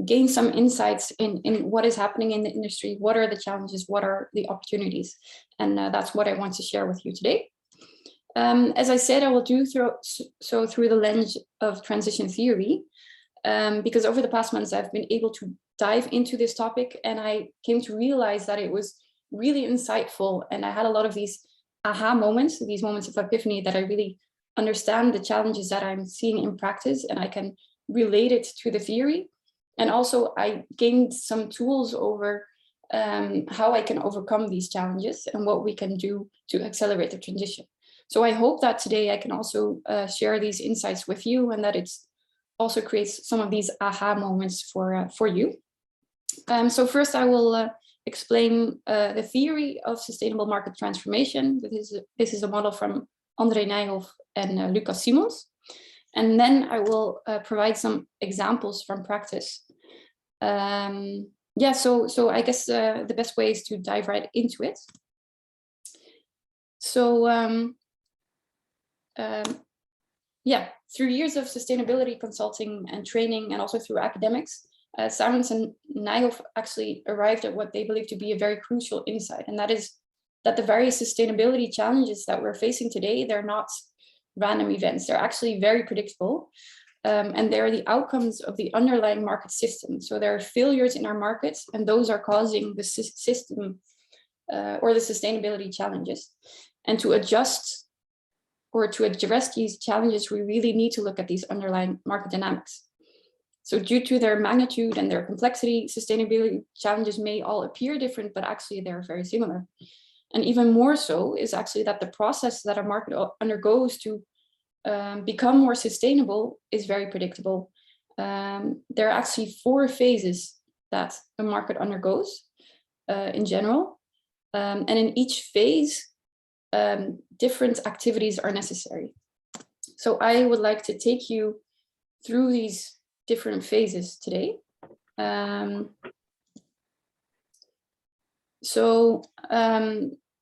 gain some insights in what is happening in the industry, what are the challenges, what are the opportunities. And that's what I want to share with you today. As I said, I will do so through the lens of transition theory, because over the past months, I've been able to dive into this topic, and I came to realize that it was really insightful. And I had a lot of these aha moments, these moments of epiphany, that I really understand the challenges that I'm seeing in practice, and I can relate it to the theory. And also I gained some tools over how I can overcome these challenges and what we can do to accelerate the transition. So I hope that today I can also share these insights with you, and that it's also creates some of these aha moments for you. So first I will explain the theory of sustainable market transformation. This is a model from André Nijhoff and Lucas Simons. And then I will provide some examples from practice. So I guess the best way is to dive right into it. So through years of sustainability consulting and training, and also through academics, Simons and Nijhoff actually arrived at what they believe to be a very crucial insight, and that is that the various sustainability challenges that we're facing today, they're not random events. They're actually very predictable, and they're the outcomes of the underlying market system. So there are failures in our markets, and those are causing the system or the sustainability challenges. And to adjust or to address these challenges, we really need to look at these underlying market dynamics. So due to their magnitude and their complexity, sustainability challenges may all appear different, but actually they're very similar. And even more so is actually that the process that a market undergoes to become more sustainable is very predictable. There are actually 4 phases that a market undergoes in general. And in each phase, different activities are necessary. So I would like to take you through these different phases today.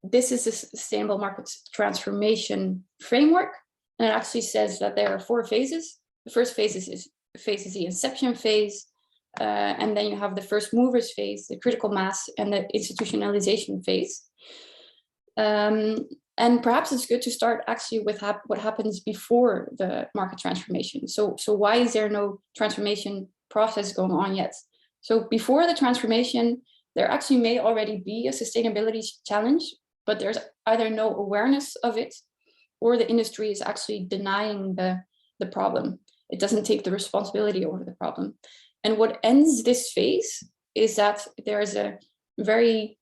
This is a sustainable market transformation framework, and it actually says that there are 4 phases. The first phase is the inception phase, and then you have the first movers phase, the critical mass, and the institutionalization phase. And perhaps it's good to start actually with what happens before the market transformation. So why is there no transformation process going on yet? So before the transformation, there actually may already be a sustainability challenge, but there's either no awareness of it, or the industry is actually denying the problem. It doesn't take the responsibility over the problem. And what ends this phase is that there's a very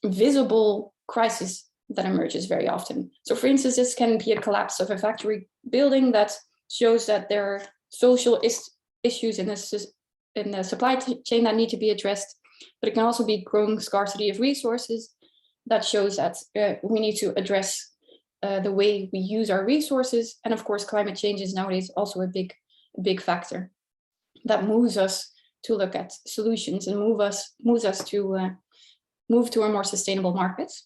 visible crisis that emerges very often. So for instance, this can be a collapse of a factory building that shows that there are social issues in in the supply chain that need to be addressed, but it can also be growing scarcity of resources. That shows that we need to address the way we use our resources. And of course, climate change is nowadays also a big factor that moves us to look at solutions and moves us to move to a more sustainable markets.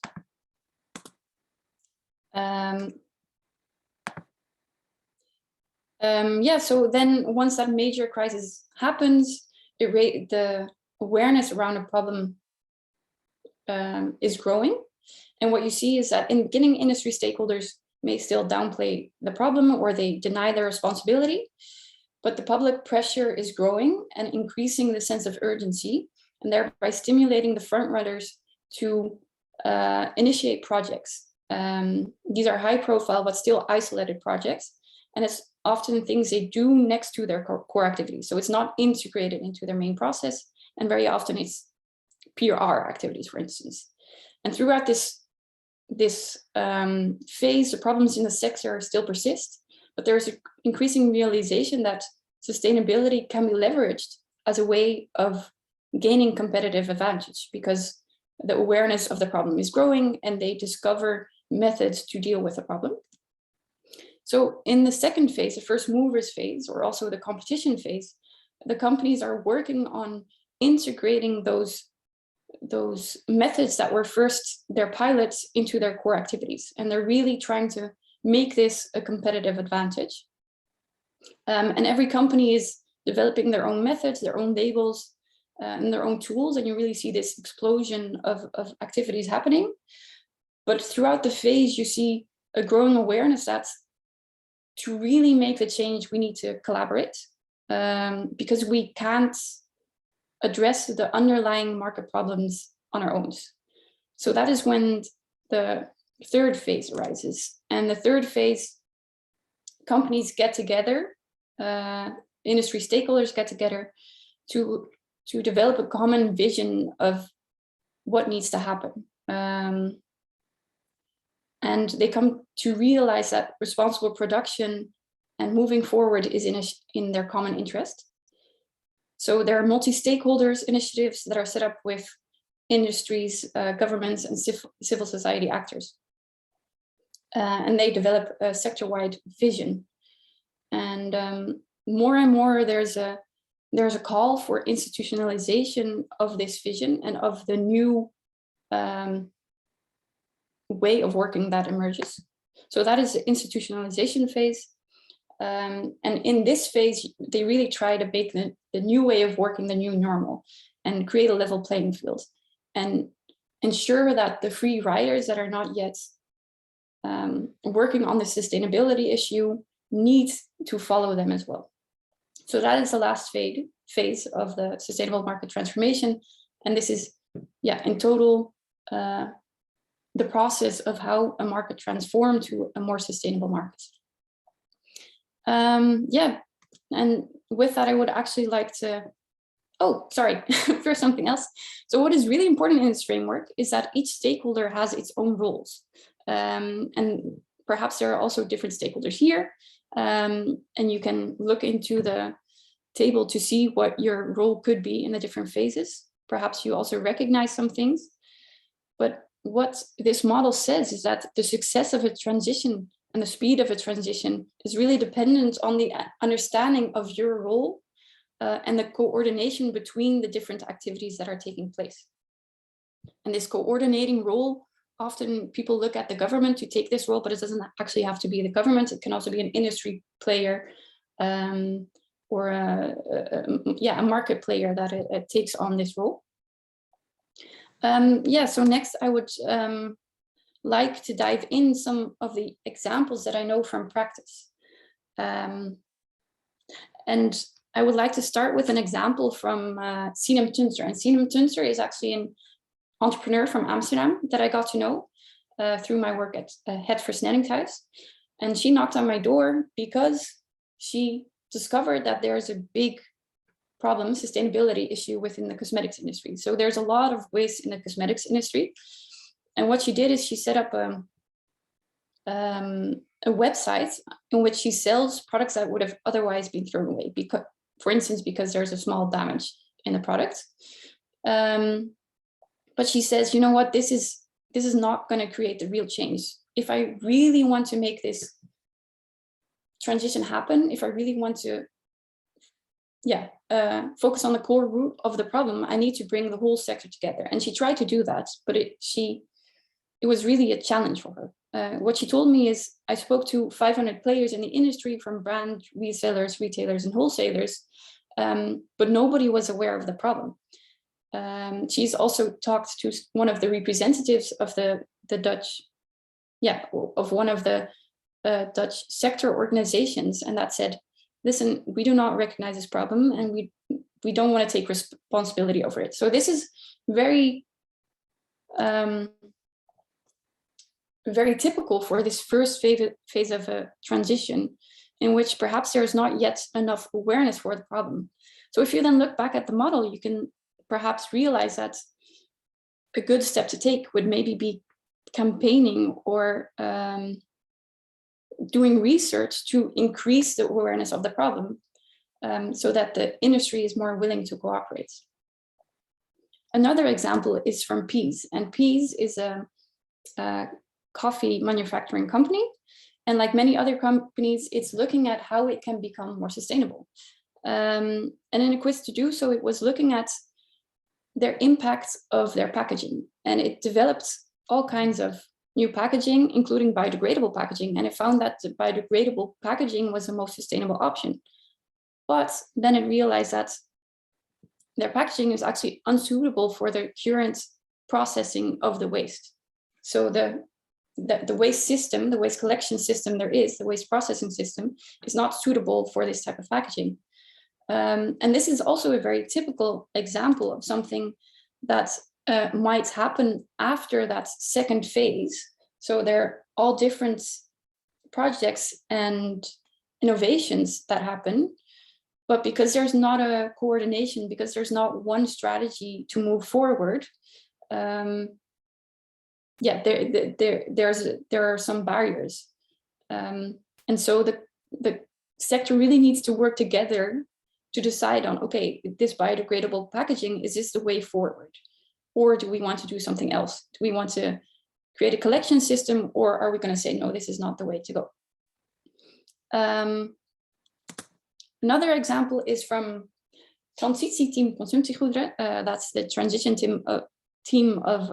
Yeah, so then once that major crisis happens, the awareness around a problem is growing. And what you see is that in the beginning, industry stakeholders may still downplay the problem or they deny their responsibility, but the public pressure is growing and increasing the sense of urgency, and thereby stimulating the front runners to initiate projects. These are high profile, but still isolated projects. And it's often things they do next to their core activities. So it's not integrated into their main process. And very often it's PR activities, for instance. And throughout this phase, the problems in the sector still persist, but there's an increasing realization that sustainability can be leveraged as a way of gaining competitive advantage, because the awareness of the problem is growing and they discover methods to deal with the problem. So in the second phase, the first movers phase, or also the competition phase, the companies are working on integrating those methods that were first their pilots into their core activities. And they're really trying to make this a competitive advantage. And every company is developing their own methods, their own labels, and their own tools. And you really see this explosion of activities happening. But throughout the phase, you see a growing awareness that to really make the change, we need to collaborate, because we can't address the underlying market problems on our own. So that is when the third phase arises. And the third phase, companies get together, industry stakeholders get together to develop a common vision of what needs to happen. And they come to realize that responsible production and moving forward is in their common interest. So there are multi-stakeholders initiatives that are set up with industries, governments, and civil society actors. And they develop a sector-wide vision. And more there's a call for institutionalization of this vision and of the new way of working that emerges. So that is the institutionalization phase. And in this phase, they really try to make the new way of working the new normal and create a level playing field and ensure that the free riders that are not yet working on the sustainability issue need to follow them as well. So that is the last phase of the sustainable market transformation. And this is, in total, the process of how a market transforms to a more sustainable market. And with that, I would actually like to, for something else. So what is really important in this framework is that each stakeholder has its own roles. And perhaps there are also different stakeholders here. And you can look into the table to see what your role could be in the different phases. Perhaps you also recognize some things. But what this model says is that the success of a transition and the speed of a transition is really dependent on the understanding of your role and the coordination between the different activities that are taking place. And this coordinating role, often people look at the government to take this role, but it doesn't actually have to be the government. It can also be an industry player or a market player that it takes on this role. So next I would like to dive in some of the examples that I know from practice. And I would like to start with an example from Sinem Tunster. And Sinem Tunster is actually an entrepreneur from Amsterdam that I got to know through my work at Het Versnellingshuis. And she knocked on my door because she discovered that there's a big problem, sustainability issue within the cosmetics industry. So there's a lot of waste in the cosmetics industry. And what she did is she set up a website in which she sells products that would have otherwise been thrown away for instance, because there's a small damage in the product. But she says, you know what, this is not going to create the real change. If I really want to make this transition happen, if I really want to focus on the core root of the problem, I need to bring the whole sector together. And she tried to do that, but it was really a challenge for her. What she told me is, I spoke to 500 players in the industry, from brand resellers, retailers, and wholesalers, but nobody was aware of the problem. She's also talked to one of the representatives of the Dutch, of one of the Dutch sector organizations, and that said, listen, we do not recognize this problem, and we don't want to take responsibility over it. So this is very very typical for this first phase of a transition, in which perhaps there is not yet enough awareness for the problem. So if you then look back at the model, you can perhaps realize that a good step to take would maybe be campaigning or doing research to increase the awareness of the problem, so that the industry is more willing to cooperate. Another example is from Pease, and Pease is a coffee manufacturing company. And like many other companies, it's looking at how it can become more sustainable. And in a quiz to do so, it was looking at their impact of their packaging. And it developed all kinds of new packaging, including biodegradable packaging. And it found that the biodegradable packaging was the most sustainable option. But then it realized that their packaging is actually unsuitable for the current processing of the waste. So the waste system, the waste collection system the waste processing system, is not suitable for this type of packaging. And this is also a very typical example of something that might happen after that second phase. So they're all different projects and innovations that happen, but because there's not a coordination, because there's not one strategy to move forward, there are some barriers, and so the sector really needs to work together to decide on, okay, this biodegradable packaging, is this the way forward, or do we want to do something else? Do we want to create a collection system, or are we going to say, no, this is not the way to go? Another example is from Transitieteam Consumptiegoederen. That's the transition team of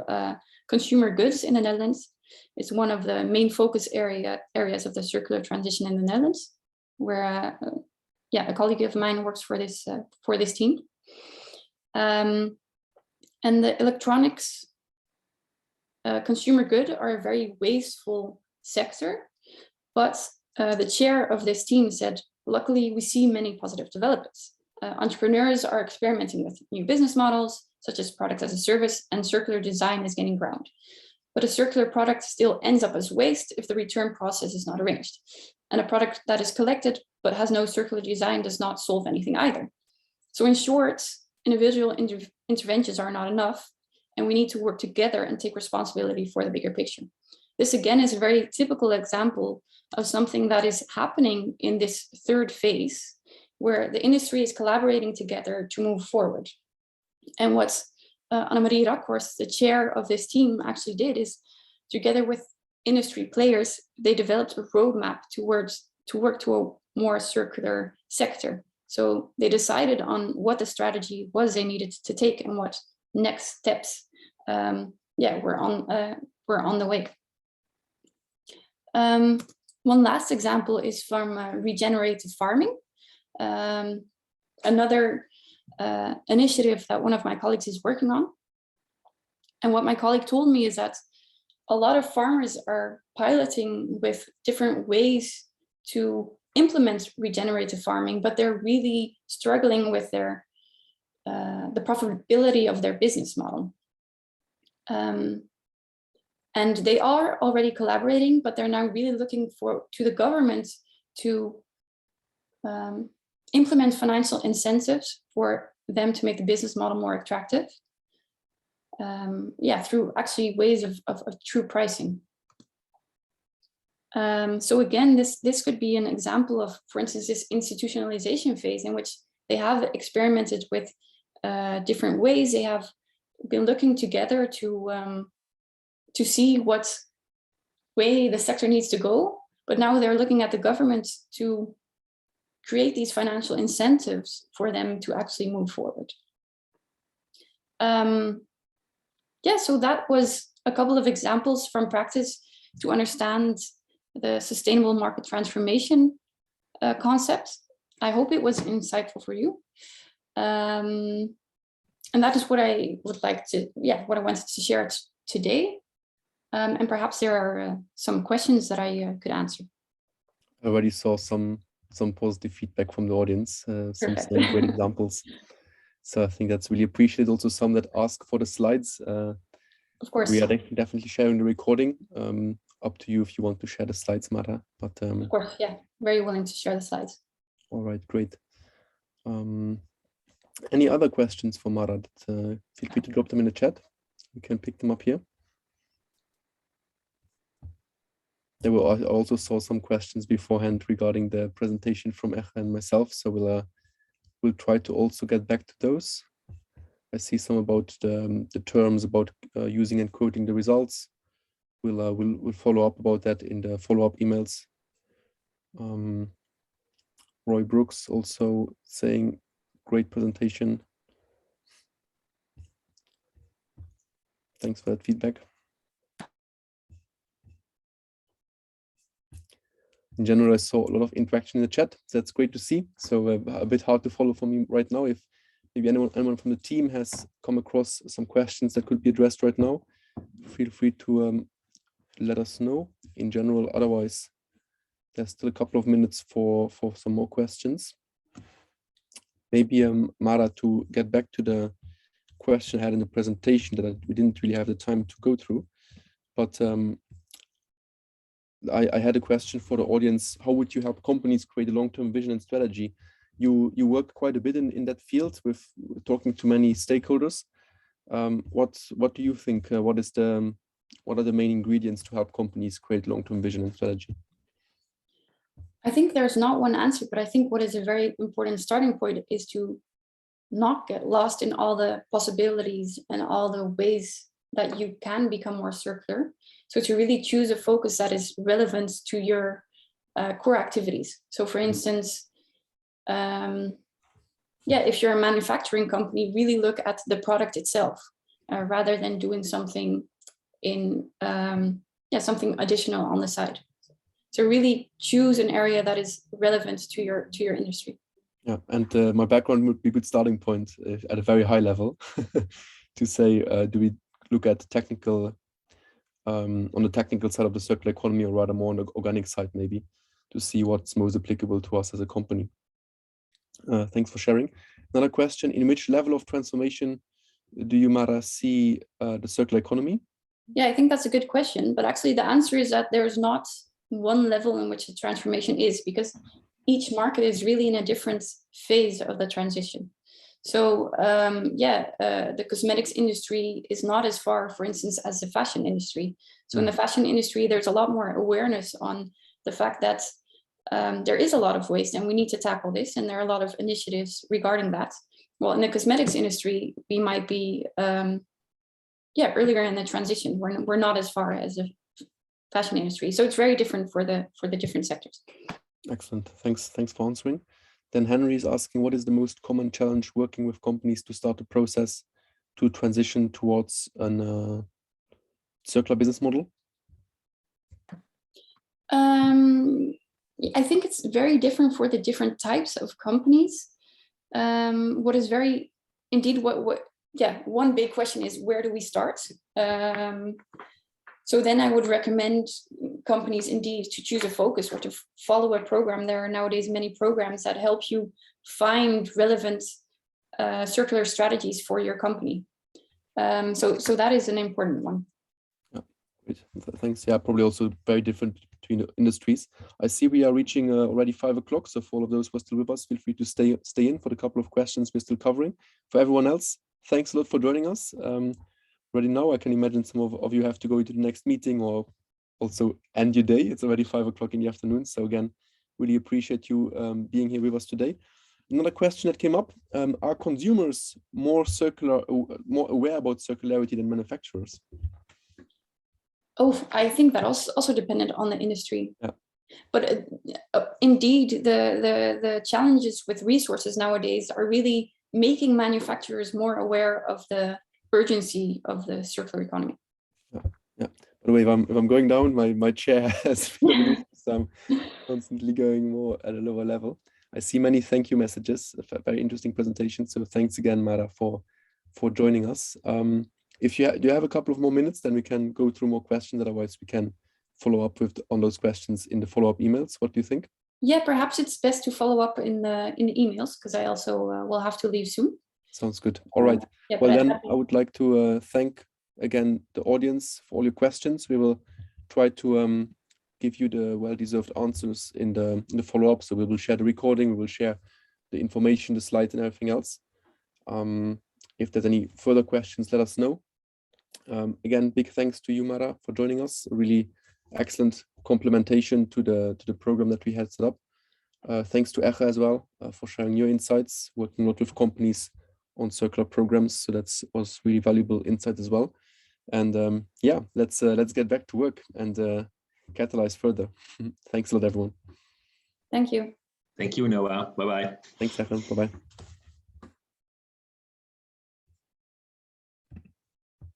consumer goods in the Netherlands. It's one of the main focus areas of the circular transition in the Netherlands, where a colleague of mine works for this team. And the electronics consumer good are a very wasteful sector, but the chair of this team said, luckily, we see many positive developments. Entrepreneurs are experimenting with new business models, such as product as a service, and circular design is gaining ground. But a circular product still ends up as waste if the return process is not arranged. And a product that is collected but has no circular design does not solve anything either. So in short, individual interventions are not enough, and we need to work together and take responsibility for the bigger picture. This again is a very typical example of something that is happening in this third phase, where the industry is collaborating together to move forward. And what Annemarie Rakhorst, the chair of this team, actually did is, together with industry players, they developed a roadmap to work to a more circular sector. So they decided on what the strategy was they needed to take and what next steps were on the way. One last example is from regenerative farming. Another initiative that one of my colleagues is working on. And what my colleague told me is that a lot of farmers are piloting with different ways to implement regenerative farming, but they're really struggling with their the profitability of their business model. And they are already collaborating, but they're now really looking to the government to implement financial incentives for them to make the business model more attractive. Through actually ways of true pricing. So again, this could be an example of, for instance, this institutionalization phase in which they have experimented with different ways. They have been looking together to see what way the sector needs to go. But now they're looking at the government to create these financial incentives for them to actually move forward. Yeah, so that was a couple of examples from practice to understand the sustainable market transformation concept. I hope it was insightful for you. And that is what I would like to, what I wanted to share today. And perhaps there are some questions that I could answer. I already saw some positive feedback from the audience, some great examples. So I think that's really appreciated. Also some that ask for the slides. Of course. We are definitely sharing the recording. Up to you if you want to share the slides, Mara. But of course, yeah, very willing to share the slides. All right, great. Any other questions for Mara? Feel free to drop them in the chat. We can pick them up here. I also saw some questions beforehand regarding the presentation from Echa and myself, so we'll try to also get back to those. I see some about the terms about using and quoting the results. We'll follow up about that in the follow-up emails. Roy Brooks also saying great presentation. Thanks for that feedback. In general, I saw a lot of interaction in the chat. So that's great to see. So a bit hard to follow for me right now. If maybe anyone from the team has come across some questions that could be addressed right now, feel free to let us know. In general, otherwise, there's still a couple of minutes for some more questions. Maybe Mara, to get back to the question I had in the presentation that we didn't really have the time to go through, but I had a question for the audience. How would you help companies create a long-term vision and strategy? You work quite a bit in that field with talking to many stakeholders. What do you think? What are the main ingredients to help companies create long-term vision and strategy? I think there's not one answer, but I think what is a very important starting point is to not get lost in all the possibilities and all the ways that you can become more circular. So to really choose a focus that is relevant to your core activities. So for instance, if you're a manufacturing company, really look at the product itself rather than doing something in something additional on the side. So really choose an area that is relevant to your industry. Yeah, and my background would be a good starting point at a very high level to say, do we look at technical on the technical side of the circular economy, or rather more on the organic side, maybe, to see what's most applicable to us as a company. Thanks for sharing. Another question: in which level of transformation do you, Mara, see the circular economy? Yeah, I think that's a good question, but actually the answer is that there's not one level in which the transformation is, because each market is really in a different phase of the transition. So the cosmetics industry is not as far, for instance, as the fashion industry. So in the fashion industry, there's a lot more awareness on the fact that there is a lot of waste and we need to tackle this. And there are a lot of initiatives regarding that. Well, in the cosmetics industry, we might be earlier in the transition. We're not as far as the fashion industry. So it's very different for the different sectors. Excellent. Thanks for answering. Then Henry is asking, what is the most common challenge working with companies to start a process to transition towards a circular business model? I think it's very different for the different types of companies. What is very, indeed, one big question is, where do we start? So then I would recommend companies indeed to choose a focus or to follow a program. There are nowadays many programs that help you find relevant circular strategies for your company. So that is an important one. Yeah, great. Thanks. Yeah, probably also very different between the industries. I see we are reaching already 5 o'clock. So for all of those who are still with us, feel free to stay in for the couple of questions we're still covering. For everyone else, thanks a lot for joining us. Already now, I can imagine some of you have to go into the next meeting or also end your day. It's already 5 o'clock in the afternoon. So again, really appreciate you being here with us today. Another question that came up: are consumers more aware about circularity than manufacturers? Oh, I think that also dependent on the industry. Yeah. But indeed, the challenges with resources nowadays are really making manufacturers more aware of the urgency of the circular economy. Yeah. By the way, if I'm going down, my chair has been so I'm constantly going more at a lower level. I see many thank you messages, a very interesting presentation. So thanks again, Mara, for joining us. If do you have a couple of more minutes, then we can go through more questions. Otherwise, we can follow up on those questions in the follow-up emails. What do you think? Yeah, perhaps it's best to follow up in the emails, because I also will have to leave soon. Sounds good. All right. Yeah, well, then I would like to thank again the audience for all your questions. We will try to give you the well-deserved answers in the follow-up. So we will share the recording, we will share the information, the slides, and everything else. If there's any further questions, let us know. Again, big thanks to you, Mara, for joining us. A really excellent complementation to the program that we had set up. Thanks to Echa as well for sharing your insights, working a lot with companies on circular programs. So that was really valuable insight as well. And yeah, let's get back to work and catalyze further. Thanks a lot, everyone. Thank you. Thank you, Noah. Bye-bye. Thanks, Echa. Bye-bye.